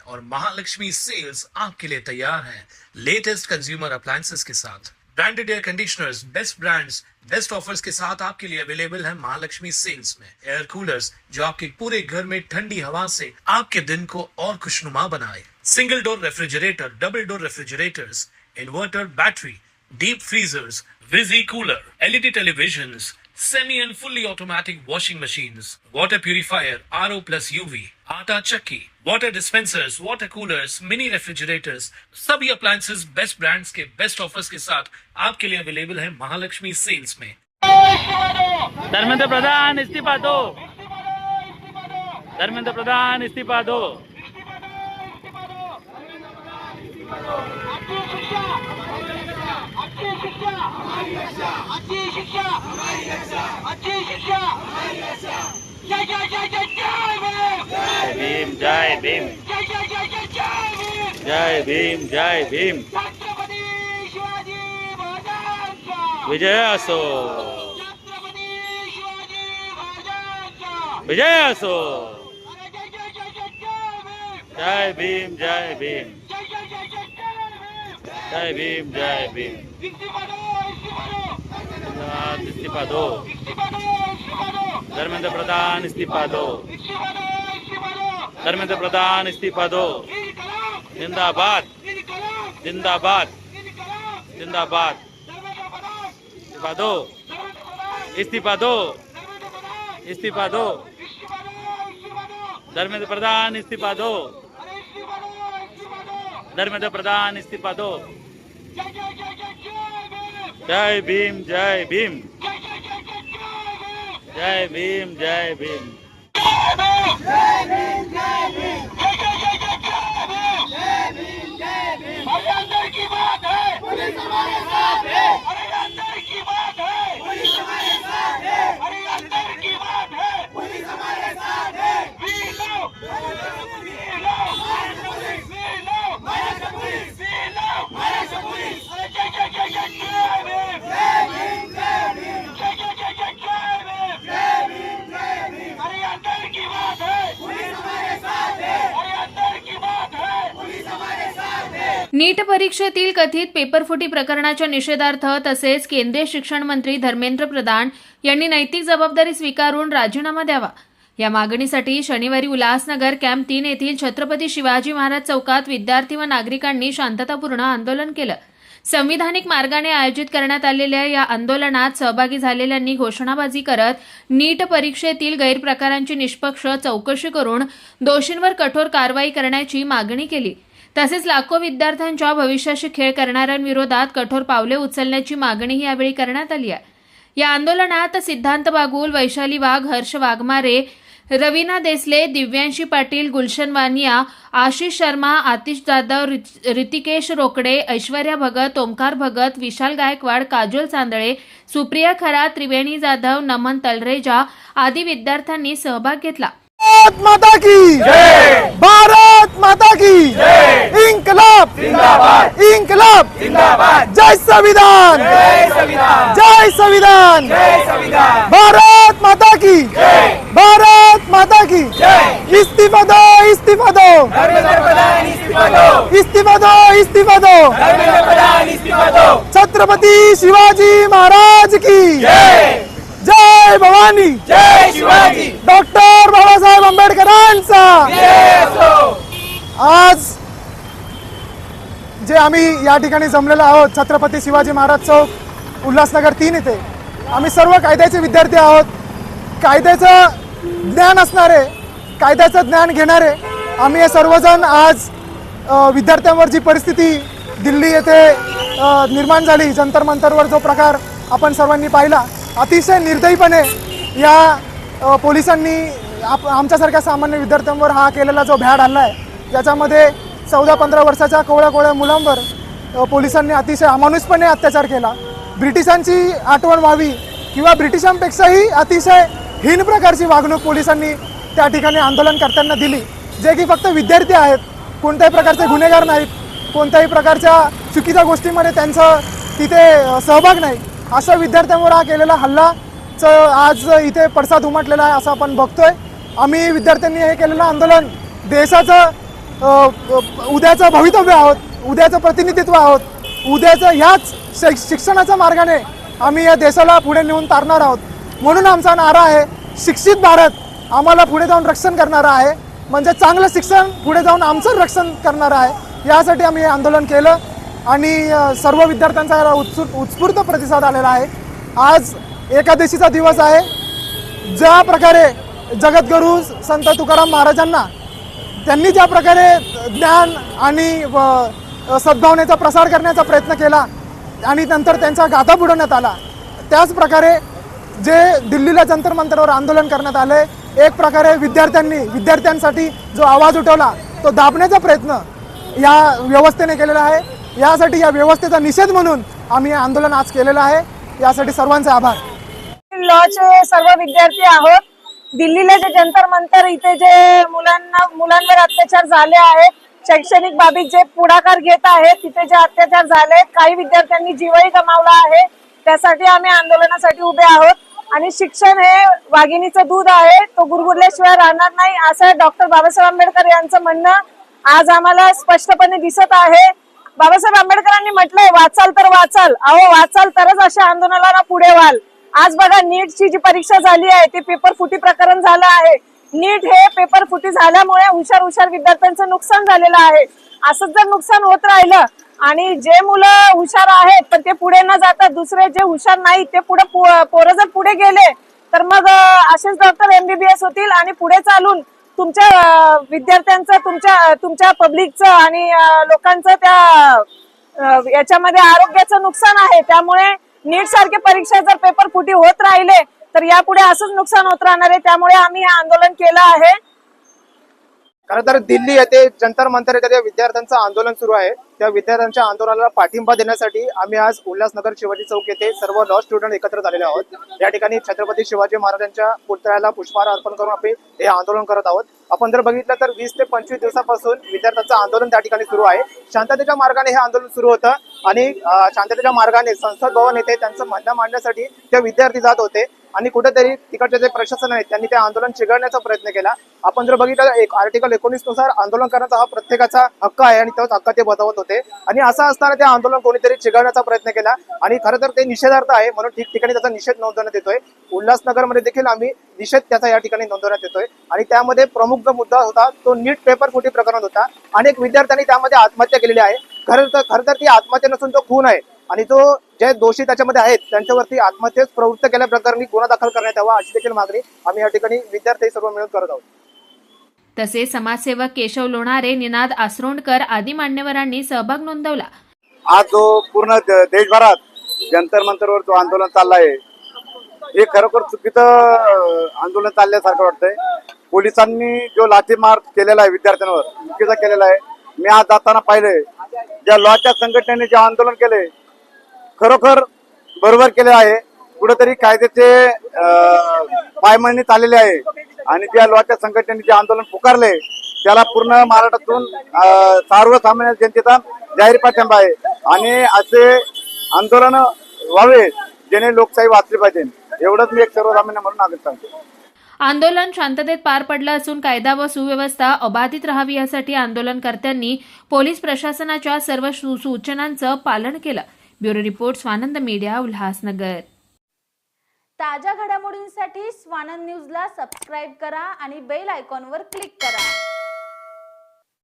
और महालक्ष्मी सेल्स आपके लिए तैयार है लेटेस्ट कंज्यूमर अप्लायंसेस के साथ। Branded air conditioners, best brands, best offers के साथ आपके लिए अवेलेबल है महालक्ष्मी सेल्स में। एयर कूलर्स जो आपके पूरे घर में ठंडी हवा से आपके दिन को और खुशनुमा बनाए। Single door refrigerator, double door refrigerators, inverter battery, deep freezers, visi cooler, LED televisions, semi and fully automatic washing machines, water purifier, RO plus UV, आटा चक्की, water dispensers, water coolers, mini refrigerators, सभी appliances best brands के best offers के साथ आपके लिए available है Mahalakshmi sales में। धर्मेंद्र प्रधान इस्तीफा दो, धर्मेंद्र प्रधान इस्तीफा दो। भीम जय भीम, जय भीम जय भीम। विजय असो, विजय असो। जय भीम जय भीम, जय भीम जय भीम। इस्तीफा दो, धर्मेंद्र प्रधान इस्तीफा दो, धर्मेंद्र प्रधान इस्तीफा दो। जिंदाबाद जिंदाबाद जिंदाबाद। इस्तीफा दो, इस्तीफा दो, इस्तीफा दो। धर्मेंद्र प्रधान इस्तीफा दो, धर्मेंद्र प्रधान इस्तीफा दो। जय भीम जय भीम, जय भीम जय भीम। अंदर की बात है, पुलिस हमारे साथ है। अरे अंदर की बात है, पुलिस हमारे साथ है। अरे अंदर की बात है, पुलिस हमारे साथ है। We love, we love Maharashtra police, we love Maharashtra police, we love Maharashtra police. अरे जय जय जय जय जय भीम, जय भीम जय भीम, जय जय जय जय जय भीम, जय भीम जय भीम। अरे अंदर की बात है, पुलिस हमारे साथ है। अरे अंदर की बात है, पुलिस हमारे साथ है। नीट परीक्षेतील कथित पेपरफुटी प्रकरणाच्या निषेधार्थ तसेच केंद्रीय शिक्षण मंत्री धर्मेंद्र प्रधान यांनी नैतिक जबाबदारी स्वीकारून राजीनामा द्यावा या मागणीसाठी शनिवारी उल्हासनगर कॅम्प 3 येथील छत्रपती शिवाजी महाराज चौकात विद्यार्थी व नागरिकांनी शांततापूर्ण आंदोलन केलं। संविधानिक मार्गाने आयोजित करण्यात आलेल्या या आंदोलनात सहभागी झालेल्यांनी घोषणाबाजी करत नीट परीक्षेतील गैरप्रकारांची निष्पक्ष चौकशी करून दोषींवर कठोर कारवाई करण्याची मागणी केली। तसेच लाखो विद्यार्थ्यांच्या भविष्याशी खेळ करणाऱ्यांविरोधात कठोर पावले उचलण्याची मागणीही यावेळी करण्यात आली आहे। या आंदोलनात सिद्धांत बागुल, वैशाली वाघ, हर्ष वाघमारे, रवीना देसले, दिव्यांशी पाटील, गुलशन वानिया, आशिष शर्मा, आतिश जाधव, ऋतिकेश रोकडे, ऐश्वर्या भगत, ओमकार भगत, विशाल गायकवाड, काजोल चांदळे, सुप्रिया खरा, त्रिवेणी जाधव, नमन तलरेजा आदी विद्यार्थ्यांनी सहभाग घेतला। भारत माता की जय, भारत माता की जय। इंकलाब जिंदाबाद, इंकलाब जिंदाबाद। जय संविधान, जय संविधान, जय संविधान, जय संविधान। भारत माता की जय, भारत माता की जय। इस्तीफा दो, इस्तीफा दो, धर्मेंद्र प्रधान इस्तीफा दो, इस्तीफा दो, इस्तीफा दो, धर्मेंद्र प्रधान इस्तीफा दो। छत्रपती शिवाजी महाराज की जय, जय भवानी, जय शिवाजी, डॉक्टर बाबासाहेब आंबेडकरांचा आज जे आम्ही या ठिकाणी जमलेलो आहोत छत्रपती शिवाजी महाराज चौक उल्हासनगर 3 येथे आम्ही सर्व कायद्याचे विद्यार्थी आहोत। कायद्याचं ज्ञान असणारे, कायद्याचं ज्ञान घेणारे आम्ही हे सर्वजण आज विद्यार्थ्यांवर जी परिस्थिती दिल्ली येथे निर्माण झाली, जंतर मंतरवर जो प्रकार आपण सर्वांनी पाहिला, अतिशय निर्दयीपणे या पोलिसांनी आमच्यासारख्या सामान्य विद्यार्थ्यांवर हा केलेला जो भ्याड हल्ला आहे, ज्याच्यामध्ये 14-15 वर्षाच्या कोवळ्या मुलांवर पोलिसांनी अतिशय अमानुषपणे अत्याचार केला। ब्रिटिशांची आठवण व्हावी किंवा ब्रिटिशांपेक्षाही अतिशय हीन प्रकारची वागणूक पोलिसांनी त्या ठिकाणी आंदोलनकर्त्यांना दिली, जे की फक्त विद्यार्थी आहेत, कोणत्याही प्रकारचे गुन्हेगार नाहीत, कोणत्याही प्रकारच्या चुकीच्या गोष्टींमध्ये त्यांचा तिथे सहभाग नाही। अशा विद्यार्थ्यांवर हा केलेला हल्लाचं आज इथे पडसाद उमटलेला आहे असं आपण बघतोय। आम्ही विद्यार्थ्यांनी हे केलेलं आंदोलन देशाचं उद्याचं भवितव्य आहोत, उद्याचं प्रतिनिधित्व आहोत, उद्याचं ह्याच शिक्षणाच्या मार्गाने आम्ही या देशाला पुढे नेऊन तारणार आहोत. म्हणून आमचा नारा आहे, शिक्षित भारत आम्हाला पुढे जाऊन रक्षण करणारा आहे, म्हणजे चांगलं शिक्षण पुढे जाऊन आमचं रक्षण करणारं आहे. यासाठी आम्ही हे आंदोलन केलं आणि सर्व विद्यार्थ्यांचा याला उत्स्फूर्त प्रतिसाद आलेला आहे. आज एकादशीचा दिवस आहे. ज्या प्रकारे जगद्गुरू संत तुकाराम महाराजांना त्यांनी ज्या प्रकारे ज्ञान आणि सद्भावनेचा प्रसार करण्याचा प्रयत्न केला आणि नंतर त्यांचा गाथा बुडवण्यात आला, त्याच प्रकारे जे दिल्लीला जंतर मंतरवर आंदोलन करण्यात आले, एक प्रकारे विद्यार्थ्यांसाठी जो आवाज उठवला तो दाबण्याचा प्रयत्न या व्यवस्थेने केलेला आहे. यासाठी या व्यवस्थेचा निषेध म्हणून आम्ही हे आंदोलन आज केलेलं आहे. यासाठी सर्वांचे आभार. लॉचे सर्व विद्यार्थी आहोत. दिल्लीला जे जंतर मंतर इथे जे मुलांवर अत्याचार झाले आहेत, शैक्षणिक बाबीत जे पुढाकार घेत आहेत, तिथे जे अत्याचार झाले, काही विद्यार्थ्यांनी जीवही गमावला आहे. त्यासाठी आम्ही आंदोलनासाठी उभे आहोत. आणि शिक्षण हे वाघिणीचं दूध आहे, तो गुरगुरल्याशिवाय राहणार नाही, असं डॉक्टर बाबासाहेब आंबेडकर यांचं म्हणणं आज आम्हाला स्पष्टपणे दिसत आहे. बाबासाहेब आंबेडकरांनी म्हटलंय, वाचाल तर वाचाल. अहो, वाचाल तरच अशा आंदोलनाला पुढे व्हाल. आज बघा, नीटची जी परीक्षा झाली आहे ते पेपर फुटी प्रकरण झालं आहे. नीट हे पेपर फुटी झाल्यामुळे हुशार विद्यार्थ्यांचं नुकसान झालेलं आहे. असंच जर नुकसान होत राहिलं आणि जे मुलं हुशार आहेत पण ते पुढे न जाता दुसरे जे हुशार नाही ते पोरं जर पुढे गेले तर मग असेच डॉक्टर MBBS होतील आणि पुढे चालून तुमच्या विद्यार्थ्यांचं, तुमच्या पब्लिकचं आणि लोकांचं त्या याच्यामध्ये आरोग्याचं नुकसान आहे. त्यामुळे नीट सारखे परीक्षा जर पेपर फुटी होत राहिले तर यापुढे असंच नुकसान होत राहणार आहे. त्यामुळे आम्ही हे आंदोलन केलं आहे. खरं तर दिल्ली येथे जंतर मंतर येथे विद्यार्थ्यांचं आंदोलन सुरू आहे. त्या विद्यार्थ्यांच्या आंदोलनाला पाठिंबा देण्यासाठी आम्ही आज उल्हासनगर शिवाजी चौक येथे सर्व लॉ स्टुडंट एकत्र झालेले आहोत. या ठिकाणी छत्रपती शिवाजी महाराजांच्या पुतळ्याला पुष्पहार अर्पण करून आपण हे आंदोलन करत आहोत. आपण जर बघितलं तर 20 ते 25 दिवसापासून विद्यार्थ्यांचं आंदोलन त्या ठिकाणी सुरू आहे. शांततेच्या मार्गाने हे आंदोलन सुरू होतं आणि शांततेच्या मार्गाने संसद भवन येथे त्यांचं म्हणणं मांडण्यासाठी ते विद्यार्थी जात होते आणि कुठेतरी तिकडचे जे प्रशासन आहे त्यांनी ते आंदोलन चिघळण्याचा प्रयत्न केला. आपण जर बघितलं, एक आर्टिकल 19 नुसार आंदोलन करण्याचा हा प्रत्येकाचा हक्क आहे आणि तोच हक्क ते बजावत होते. आणि असं असताना ते आंदोलन कोणीतरी चिघळण्याचा प्रयत्न केला आणि खरं तर ते निषेधार्थ आहे, म्हणून ठिकठिकाणी त्याचा निषेध नोंदवण्यात येतोय. उल्हासनगरमध्ये देखील आम्ही निषेध त्याचा या ठिकाणी नोंदवण्यात येतोय. आणि त्यामध्ये प्रमुख जो मुद्दा होता तो नीट पेपर फुटी प्रकरण होता. अनेक विद्यार्थ्यांनी त्यामध्ये आत्महत्या केलेली आहे. खरं तर ती आत्महत्या नसून तो खून आहे आणि जो जे दोषी त्याच्यामध्ये आहेत त्यांच्यावरती आत्महत्येस प्रवृत्त केल्या प्रकरणी गुन्हा दाखल करण्यात यावा अशी देखील मागणी आम्ही या ठिकाणी विद्यार्थी सर्व मिळून करत आहोत. तसेच समाजसेवक केशव लोणारे, निनाद आसरोणकर आदी मान्यवरांनी सहभाग नोंदवला. आज जो पूर्ण देशभरात जंतर मंतरवर जो आंदोलन चाललं आहे हे खरोखर चुकीचं आंदोलन चालल्यासारखं वाटतंय. पोलिसांनी जो लाठीमार केलेला आहे विद्यार्थ्यांवर चुकीचा केलेला आहे. मी आज जाताना पाहिलंय, ज्या लॉच्या संघटनेने जे आंदोलन केले खरोखर बरोबर केले आहे. कुठेतरी कायद्याचे पायमळणी चाललेली आहे आणि ज्या लॉच्या संघटनेने जे आंदोलन पुकारले त्याला पूर्ण महाराष्ट्रातून सर्वसामान्य जनतेचा जाहीर पाठिंबा आहे आणि असे आंदोलन व्हावे जेणे लोकशाही वाचली पाहिजे. एवढंच मी एक सर्वसामान्य म्हणून नागरिक सांगतो. आंदोलन शांततेत पार पडलं असून कायदा व सुव्यवस्था अबाधित राहावी यासाठी आंदोलनकर्त्यांनी पोलीस प्रशासनाच्या सर्व सूचनांचं पालन केलं. Bureau report, Swanand media, Ulhasnagar. ताज्या घडामोडींसाठी स्वानंद न्यूजला सबस्क्राईब करा आणि बेल आयकॉनवर क्लिक करा.